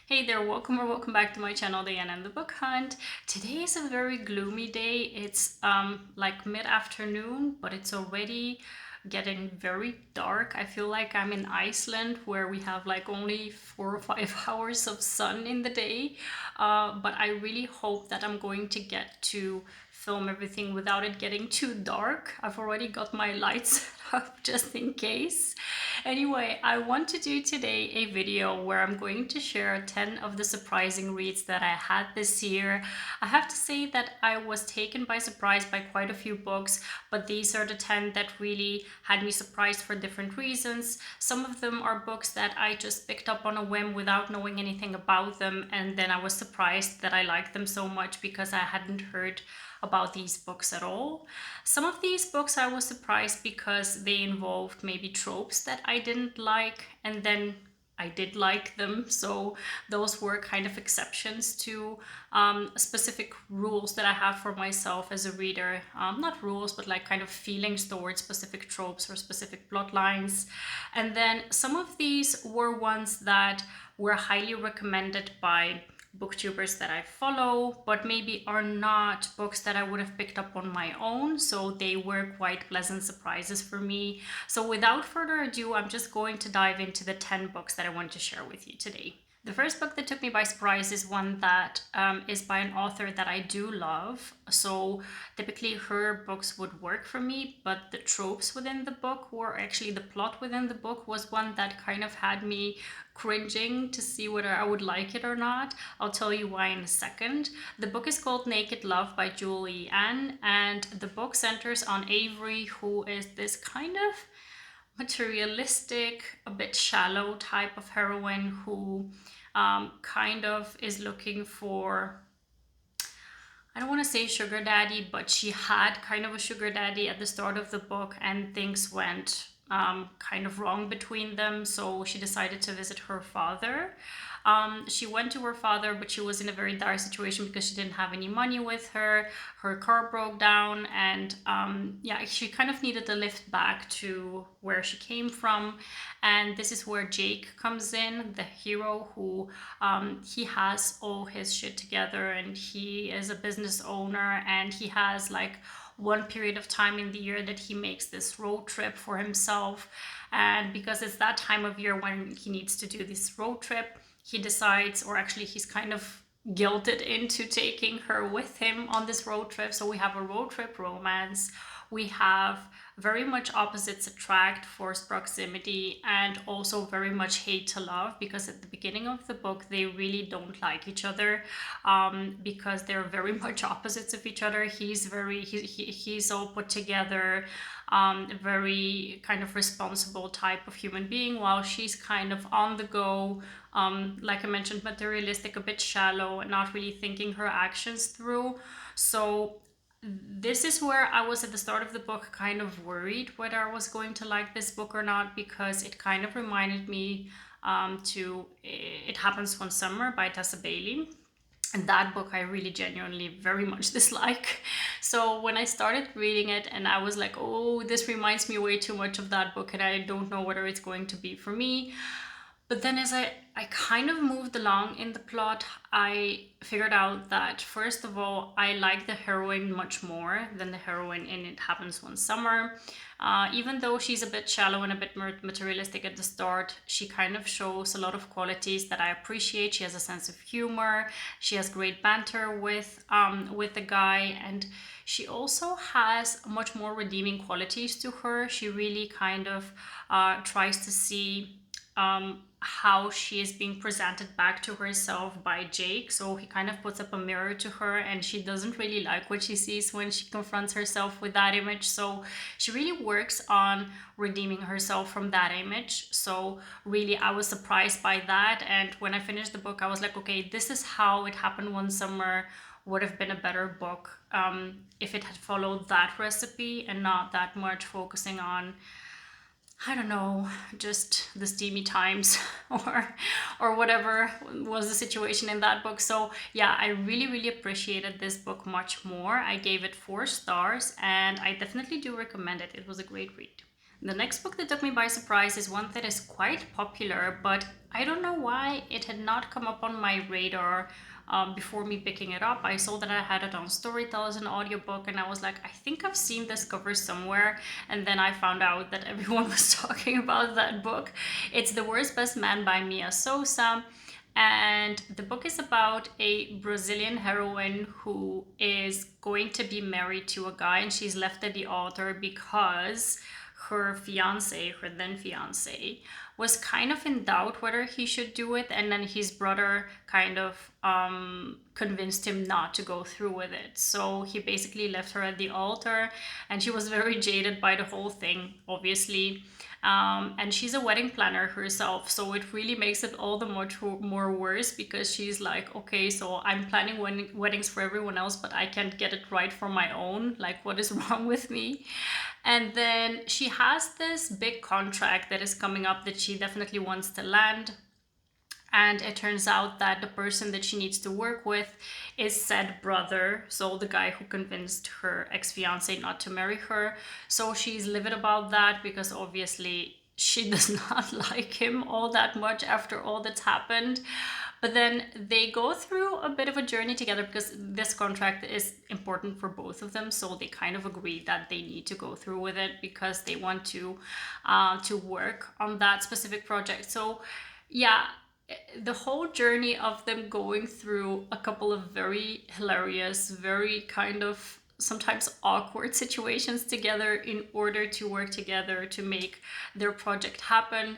Hey there, welcome or welcome back to my channel, Diana and the Book Hunt. Today is a very gloomy day. It's like mid-afternoon, but it's already getting very dark. I feel like I'm in Iceland where we have like only 4 or 5 hours of sun in the day. But I really hope that I'm going to get to film everything without it getting too dark. I've already got my lights set up just in case. Anyway, I want to do today a video where I'm going to share 10 of the surprising reads that I had this year. I have to say that I was taken by surprise by quite a few books, but these are the 10 that really had me surprised for different reasons. Some of them are books that I just picked up on a whim without knowing anything about them, and then I was surprised that I liked them so much because I hadn't heard about these books at all. Some of these books I was surprised because they involved maybe tropes that I didn't like, and then I did like them. So those were kind of exceptions to specific rules that I have for myself as a reader. Not rules, but like kind of feelings towards specific tropes or specific plot lines. And then some of these were ones that were highly recommended by booktubers that I follow, but maybe are not books that I would have picked up on my own. So they were quite pleasant surprises for me. So without further ado, I'm just going to dive into the 10 books that I want to share with you today. The first book that took me by surprise is one that is by an author that I do love. So typically her books would work for me, but the tropes within the book, or actually the plot within the book, was one that kind of had me cringing to see whether I would like it or not. I'll tell you why in a second. The book is called Naked Love by Julie Ann, and the book centers on Avery, who is this kind of materialistic, a bit shallow type of heroine who kind of is looking for, I don't want to say sugar daddy, but she had kind of a sugar daddy at the start of the book, and things went kind of wrong between them. So she decided to visit her father. She went to her father, but she was in a very dire situation because she didn't have any money with her. Her car broke down, and yeah, she kind of needed a lift back to where she came from. And this is where Jake comes in, the hero who he has all his shit together, and he is a business owner, and he has like one period of time in the year that he makes this road trip for himself. And because it's that time of year when he needs to do this road trip, he decides, or actually he's kind of guilted into taking her with him on this road trip. So we have a road trip romance. We have very much opposites attract, forced proximity, and also very much hate to love, because at the beginning of the book they really don't like each other because they're very much opposites of each other. He's all put together, very kind of responsible type of human being, while she's kind of on the go, like I mentioned, materialistic, a bit shallow, and not really thinking her actions through. So this is where I was at the start of the book kind of worried whether I was going to like this book or not, because it kind of reminded me to It Happens One Summer by Tessa Bailey. And that book I really genuinely very much dislike. So when I started reading it, and I was like, oh, this reminds me way too much of that book, and I don't know whether it's going to be for me. But then as I kind of moved along in the plot, I figured out that, first of all, I like the heroine much more than the heroine in It Happens One Summer. Even though she's a bit shallow and a bit materialistic at the start, she kind of shows a lot of qualities that I appreciate. She has a sense of humor. She has great banter with the guy, and she also has much more redeeming qualities to her. She really kind of tries to see how she is being presented back to herself by Jake. So he kind of puts up a mirror to her, and she doesn't really like what she sees when she confronts herself with that image. So she really works on redeeming herself from that image. So really, I was surprised by that. And when I finished the book, I was like, okay, this is how It Happened One Summer would have been a better book if it had followed that recipe and not that much focusing on, I don't know, just the steamy times or whatever was the situation in that book. So yeah, I really appreciated this book much more. I gave it 4 stars, and I definitely do recommend it. It was a great read. The next book that took me by surprise is one that is quite popular, but I don't know why it had not come up on my radar before me picking it up. I saw that I had it on Storytel as an audiobook, and I was like, I think I've seen this cover somewhere. And then I found out that everyone was talking about that book. It's The Worst Best Man by Mia Sosa. And the book is about a Brazilian heroine who is going to be married to a guy, and she's left at the altar because her fiance, her then fiance, was kind of in doubt whether he should do it, and then his brother kind of convinced him not to go through with it. So he basically left her at the altar, and she was very jaded by the whole thing, obviously. And she's a wedding planner herself, so it really makes it all the much more worse, because she's like, okay, so I'm planning weddings for everyone else, but I can't get it right for my own. Like, what is wrong with me? And then she has this big contract that is coming up that she definitely wants to land. And it turns out that the person that she needs to work with is said brother, so the guy who convinced her ex-fiance not to marry her. So she's livid about that, because obviously she does not like him all that much after all that's happened. But then they go through a bit of a journey together, because this contract is important for both of them. So they kind of agree that they need to go through with it because they want to work on that specific project. So yeah, the whole journey of them going through a couple of very hilarious, very kind of sometimes awkward situations together in order to work together to make their project happen.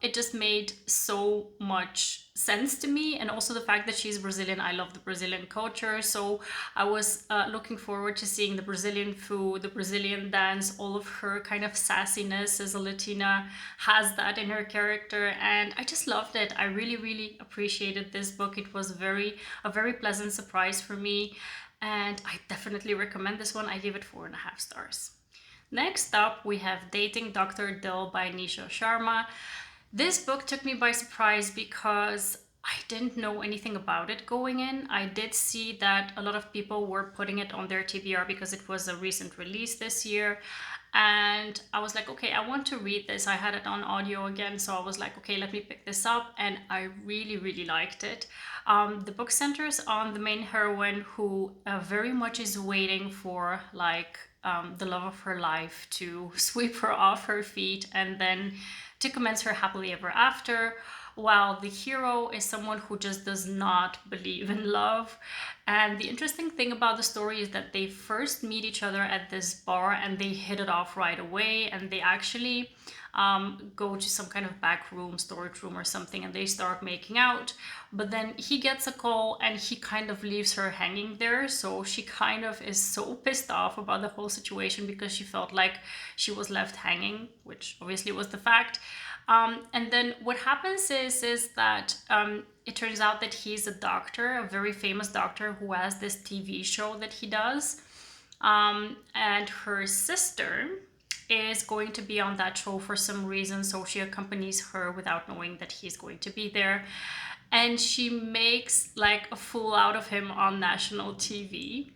It just made so much sense to me. And also the fact that she's Brazilian, I love the Brazilian culture. So I was looking forward to seeing the Brazilian food, the Brazilian dance, all of her kind of sassiness as a Latina has that in her character. And I just loved it. I really, really appreciated this book. It was a very pleasant surprise for me. And I definitely recommend this one. I gave it 4.5 stars. Next up, we have Dating Dr. Dill by Nisha Sharma. This book took me by surprise because I didn't know anything about it going in. I did see that a lot of people were putting it on their TBR because it was a recent release this year. And I was like, okay, I want to read this. I had it on audio again, so I was like, okay, let me pick this up. And I really, really liked it. The book centers on the main heroine, who very much is waiting for like the love of her life to sweep her off her feet and then to commence her happily ever after, while the hero is someone who just does not believe in love. And the interesting thing about the story is that they first meet each other at this bar and they hit it off right away, and they actually go to some kind of back room, storage room or something, and they start making out. But then he gets a call and he kind of leaves her hanging there. So she kind of is so pissed off about the whole situation because she felt like she was left hanging, which obviously was the fact. And then what happens is that it turns out that he's a doctor, a very famous doctor who has this TV show that he does. And her sister is going to be on that show for some reason, so she accompanies her without knowing that he's going to be there. And she makes like a fool out of him on national TV.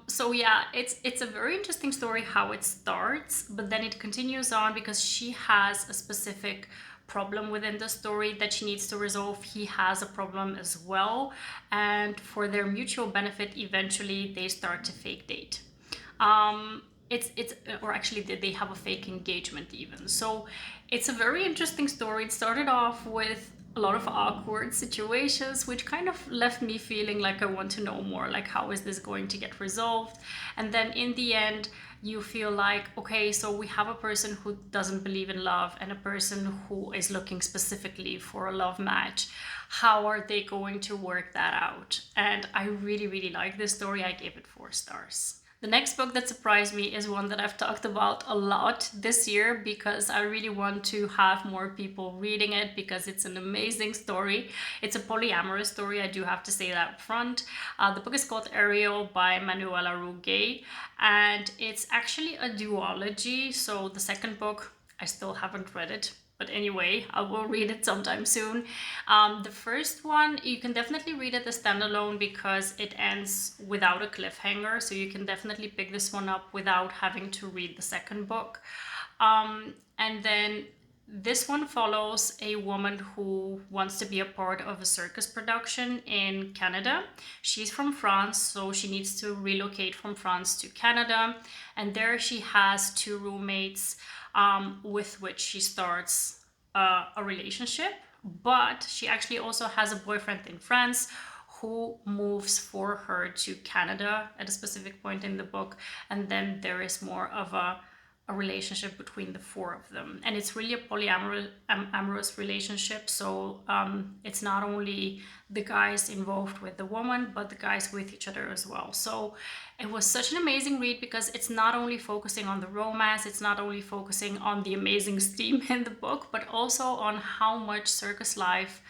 So yeah, it's a very interesting story how it starts, but then it continues on because she has a specific problem within the story that she needs to resolve. He has a problem as well, and for their mutual benefit, eventually they start to fake date. Or actually they have a fake engagement even. So it's a very interesting story. It started off with a lot of awkward situations, which kind of left me feeling like I want to know more, like how is this going to get resolved? And then in the end, you feel like, okay, so we have a person who doesn't believe in love and a person who is looking specifically for a love match. How are they going to work that out? And I really, really like this story. I gave it 4 stars. The next book that surprised me is one that I've talked about a lot this year because I really want to have more people reading it because it's an amazing story. It's a polyamorous story, I do have to say that up front. The book is called Ariel by Manuela Rouget, and it's actually a duology. So the second book, I still haven't read it. But anyway, I will read it sometime soon. The first one, you can definitely read it as standalone because it ends without a cliffhanger. So you can definitely pick this one up without having to read the second book. And then this one follows a woman who wants to be a part of a circus production in Canada. She's from France, so she needs to relocate from France to Canada. And there she has two roommates with which she starts a relationship. But she actually also has a boyfriend in France who moves for her to Canada at a specific point in the book. And then there is more of a relationship between the four of them, and it's really a polyamorous relationship. So it's not only the guys involved with the woman, but the guys with each other as well. So it was such an amazing read because it's not only focusing on the romance, it's not only focusing on the amazing steam in the book, but also on how much circus life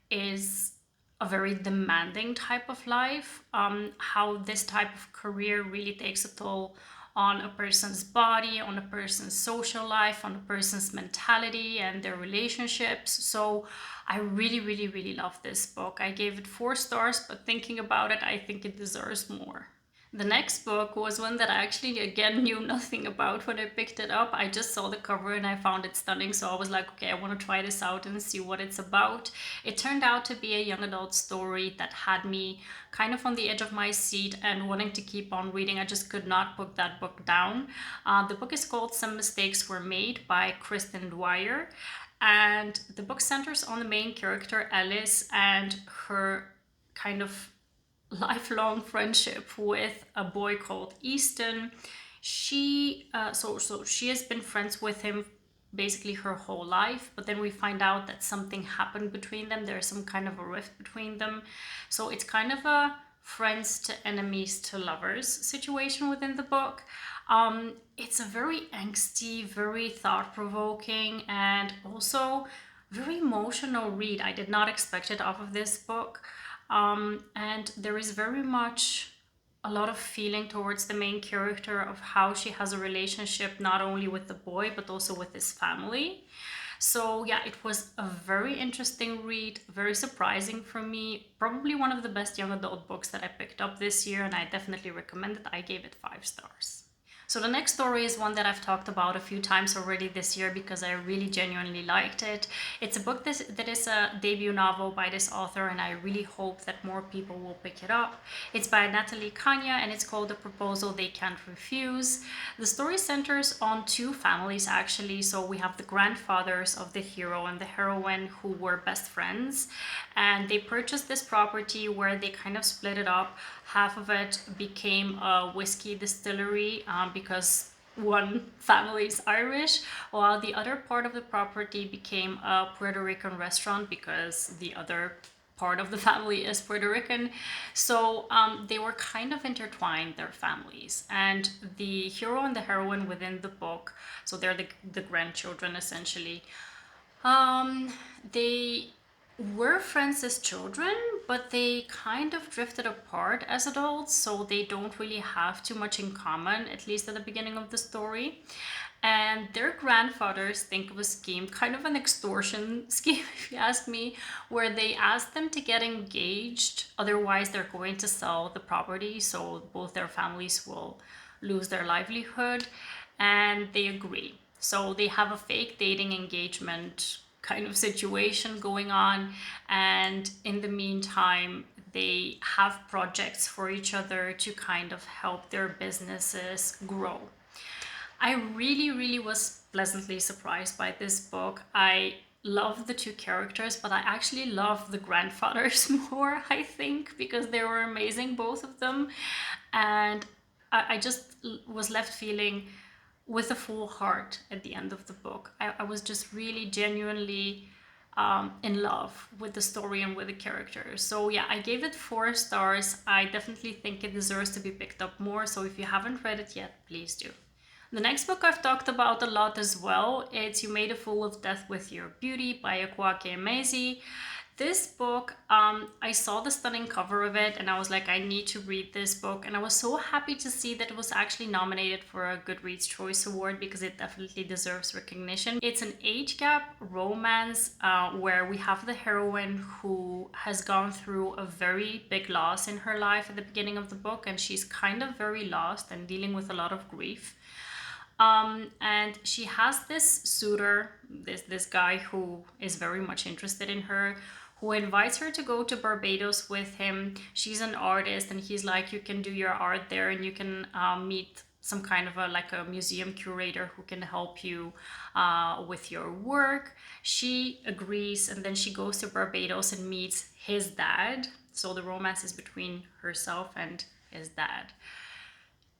is a very demanding type of life, how this type of career really takes a toll on a person's body, on a person's social life, on a person's mentality and their relationships. So I really, really, really love this book. I gave it 4 stars, but thinking about it, I think it deserves more. The next book was one that I actually, again, knew nothing about when I picked it up. I just saw the cover and I found it stunning. So I was like, okay, I want to try this out and see what it's about. It turned out to be a young adult story that had me kind of on the edge of my seat and wanting to keep on reading. I just could not put that book down. The book is called Some Mistakes Were Made by Kristin Dwyer. And the book centers on the main character, Alice, and her kind of lifelong friendship with a boy called Easton. She she has been friends with him basically her whole life, but then we find out that something happened between them. There's some kind of a rift between them. So it's kind of a friends to enemies to lovers situation within the book. It's a very angsty, very thought-provoking, and also very emotional read. I did not expect it off of this book. And there is very much a lot of feeling towards the main character of how she has a relationship not only with the boy but also with his family. So yeah, it was a very interesting read, very surprising for me, probably one of the best young adult books that I picked up this year, and I definitely recommend it. I gave it 5 stars. So the next story is one that I've talked about a few times already this year because I really genuinely liked it. It's a book that is a debut novel by this author, and I really hope that more people will pick it up. It's by Natalie, Cana, and it's called A Proposal They Can't Refuse. The story centers on 2 families actually. So we have the grandfathers of the hero and the heroine who were best friends, and they purchased this property where they kind of split it up. Half of it became a whiskey distillery because one family is Irish, while the other part of the property became a Puerto Rican restaurant because the other part of the family is Puerto Rican. So they were kind of intertwined, their families. And the hero and the heroine within the book, so they're the grandchildren essentially, they were friends as children, but they kind of drifted apart as adults, so they don't really have too much in common, at least at the beginning of the story. And their grandfathers think of a scheme, kind of an extortion scheme, if you ask me, where they ask them to get engaged, otherwise they're going to sell the property, so both their families will lose their livelihood, and they agree. So they have a fake dating engagement kind of situation going on, and in the meantime they have projects for each other to kind of help their businesses grow. I really was pleasantly surprised by this book. I love the 2 characters, but I actually love the grandfathers more, I think, because they were amazing, both of them. And I just was left feeling with a full heart at the end of the book. I was just really genuinely in love with the story and with the characters. So yeah, I gave it 4 stars. I definitely think it deserves to be picked up more. So if you haven't read it yet, please do. The next book I've talked about a lot as well. It's You Made a Fool of Death with Your Beauty by Akwaeke Emezi. This book, I saw the stunning cover of it and I was like, I need to read this book. And I was so happy to see that it was actually nominated for a Goodreads Choice Award because it definitely deserves recognition. It's an age gap romance where we have the heroine who has gone through a very big loss in her life at the beginning of the book, and she's kind of very lost and dealing with a lot of grief. And she has this suitor, this guy who is very much interested in her, who invites her to go to Barbados with him. She's an artist, and he's like, you can do your art there, and you can meet some kind of a museum curator who can help you with your work. She agrees, and then she goes to Barbados and meets his dad. So the romance is between herself and his dad.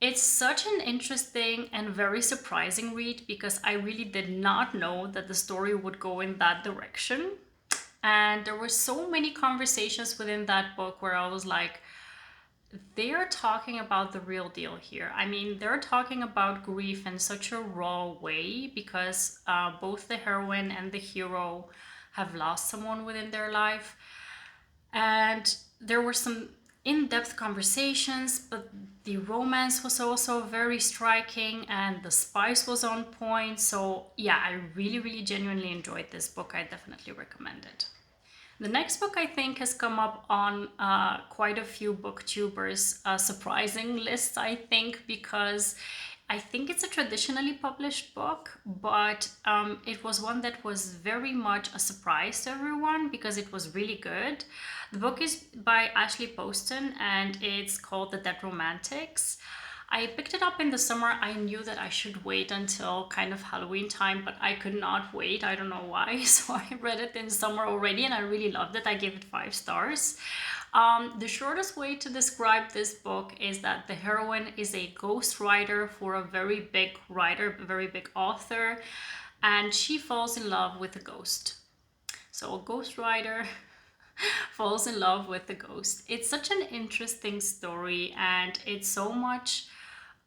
It's such an interesting and very surprising read because I really did not know that the story would go in that direction. And there were so many conversations within that book where I was like, they are talking about the real deal here. I mean, they're talking about grief in such a raw way because both the heroine and the hero have lost someone within their life. And there were some in-depth conversations, but the romance was also very striking and the spice was on point. So yeah, I really, really genuinely enjoyed this book. I definitely recommend it. The next book I think has come up on quite a few booktubers' surprising lists, I think, because I think it's a traditionally published book, but it was one that was very much a surprise to everyone because it was really good. The book is by Ashley Poston and it's called The Dead Romantics. I picked it up in the summer. I knew that I should wait until kind of Halloween time, but I could not wait. I don't know why. So I read it in summer already and I really loved it. I gave it 5 stars. The shortest way to describe this book is that the heroine is a ghostwriter for a very big writer, a very big author, and she falls in love with a ghost. So a ghostwriter falls in love with the ghost. It's such an interesting story and it's so much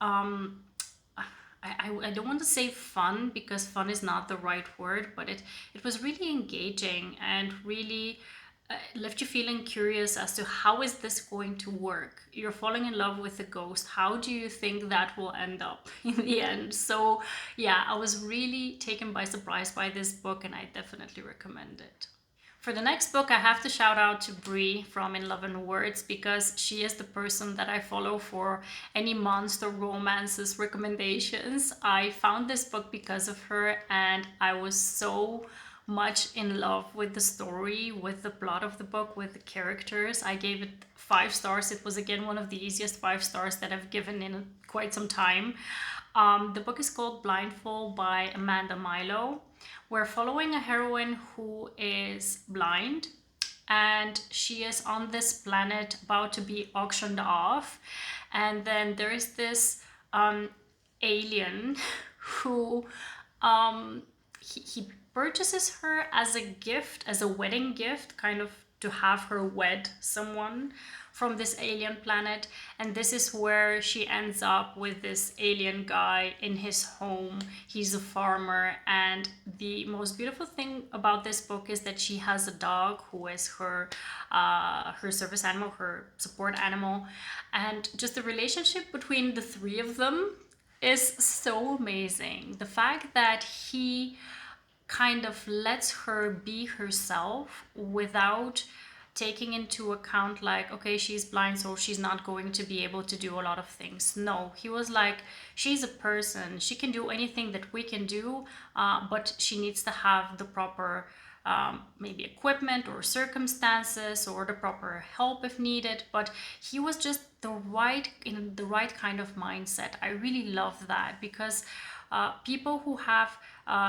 I don't want to say fun because fun is not the right word, but it was really engaging and really left you feeling curious as to how is this going to work. You're falling in love with a ghost. How do you think that will end up in the end? So yeah, I was really taken by surprise by this book and I definitely recommend it. For the next book, I have to shout out to Bree from In Love and Words because she is the person that I follow for any monster romances recommendations. I found this book because of her and I was so much in love with the story, with the plot of the book, with the characters. I gave it 5 stars. It was again one of the easiest 5 stars that I've given in quite some time. The book is called Blindfold by Amanda Milo. We're following a heroine who is blind and she is on this planet about to be auctioned off. And then there is this alien who he purchases her as a gift, as a wedding gift, kind of to have her wed someone from this alien planet. And this is where she ends up with this alien guy in his home. He's a farmer, and the most beautiful thing about this book is that she has a dog who is her service animal, her support animal, and just the relationship between the 3 of them is so amazing. The fact that he kind of lets her be herself without taking into account like, okay, she's blind so she's not going to be able to do a lot of things. No, he was like, she's a person, she can do anything that we can do, but she needs to have the proper maybe equipment or circumstances or the proper help if needed. But he was just in the right kind of mindset. I really love that because people who have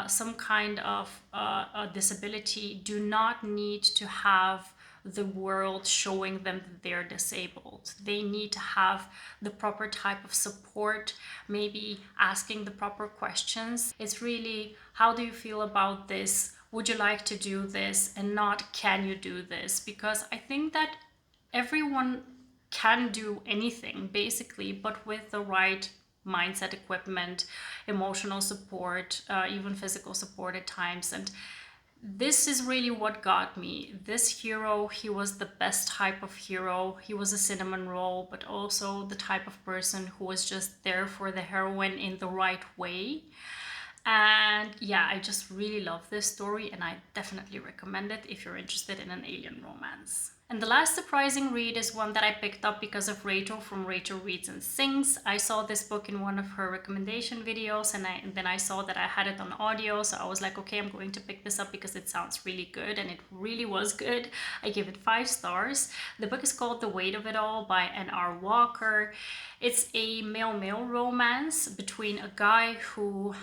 some kind of a disability do not need to have the world showing them that they're disabled. They need to have the proper type of support, maybe asking the proper questions. It's really, how do you feel about this? Would you like to do this? And not, can you do this? Because I think that everyone can do anything basically, but with the right mindset, equipment, emotional support, even physical support at times. And this is really what got me. This hero, he was the best type of hero. He was a cinnamon roll, but also the type of person who was just there for the heroine in the right way. And yeah, I just really love this story and I definitely recommend it if you're interested in an alien romance. And the last surprising read is one that I picked up because of Rachel from Rachel Reads and Sings. I saw this book in one of her recommendation videos, and then I saw that I had it on audio, so I was like, okay, I'm going to pick this up because it sounds really good, and it really was good. I give it 5 stars. The book is called The Weight of It All by N.R. Walker. It's a male-male romance between a guy who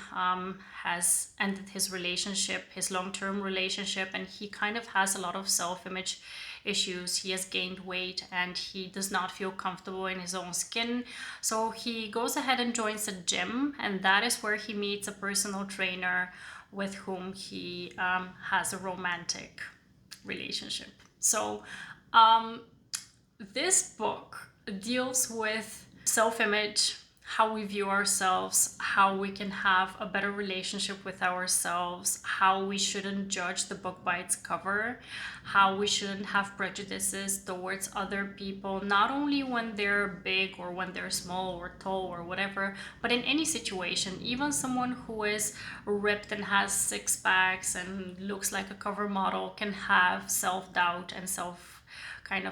has ended his relationship, his long-term relationship, and he kind of has a lot of self-image issues. He has gained weight and he does not feel comfortable in his own skin. So he goes ahead and joins a gym, and that is where he meets a personal trainer with whom he has a romantic relationship. So this book deals with self-image, how we view ourselves, how we can have a better relationship with ourselves, how we shouldn't judge the book by its cover, how we shouldn't have prejudices towards other people, not only when they're big or when they're small or tall or whatever, but in any situation. Even someone who is ripped and has 6 packs and looks like a cover model can have self-doubt and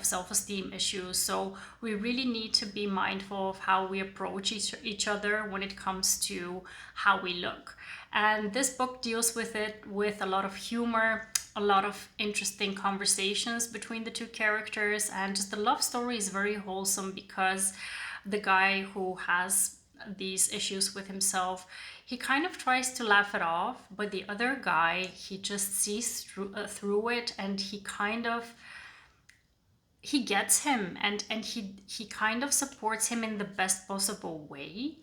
self-esteem issues. So we really need to be mindful of how we approach each other when it comes to how we look. And this book deals with it with a lot of humor, a lot of interesting conversations between the 2 characters, and just the love story is very wholesome because the guy who has these issues with himself, he kind of tries to laugh it off, but the other guy, he just sees through it, and he gets him, and he kind of supports him in the best possible way.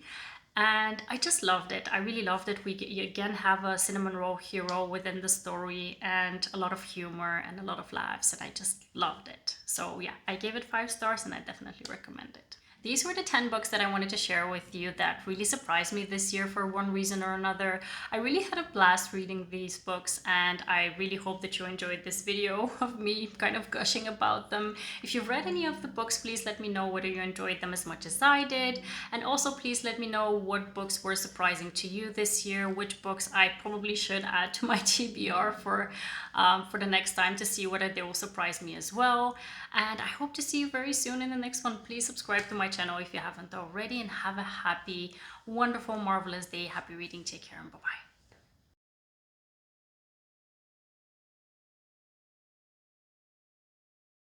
And I just loved it. I really loved it. We again have a cinnamon roll hero within the story, and a lot of humor and a lot of laughs, and I just loved it. So yeah, I gave it 5 stars and I definitely recommend it. These were the 10 books that I wanted to share with you that really surprised me this year for one reason or another. I really had a blast reading these books, and I really hope that you enjoyed this video of me kind of gushing about them. If you've read any of the books, please let me know whether you enjoyed them as much as I did. And also please let me know what books were surprising to you this year, which books I probably should add to my TBR for the next time to see whether they will surprise me as well. And I hope to see you very soon in the next one. Please subscribe to my channel if you haven't already, and have a happy, wonderful, marvelous day. Happy reading. Take care and bye-bye.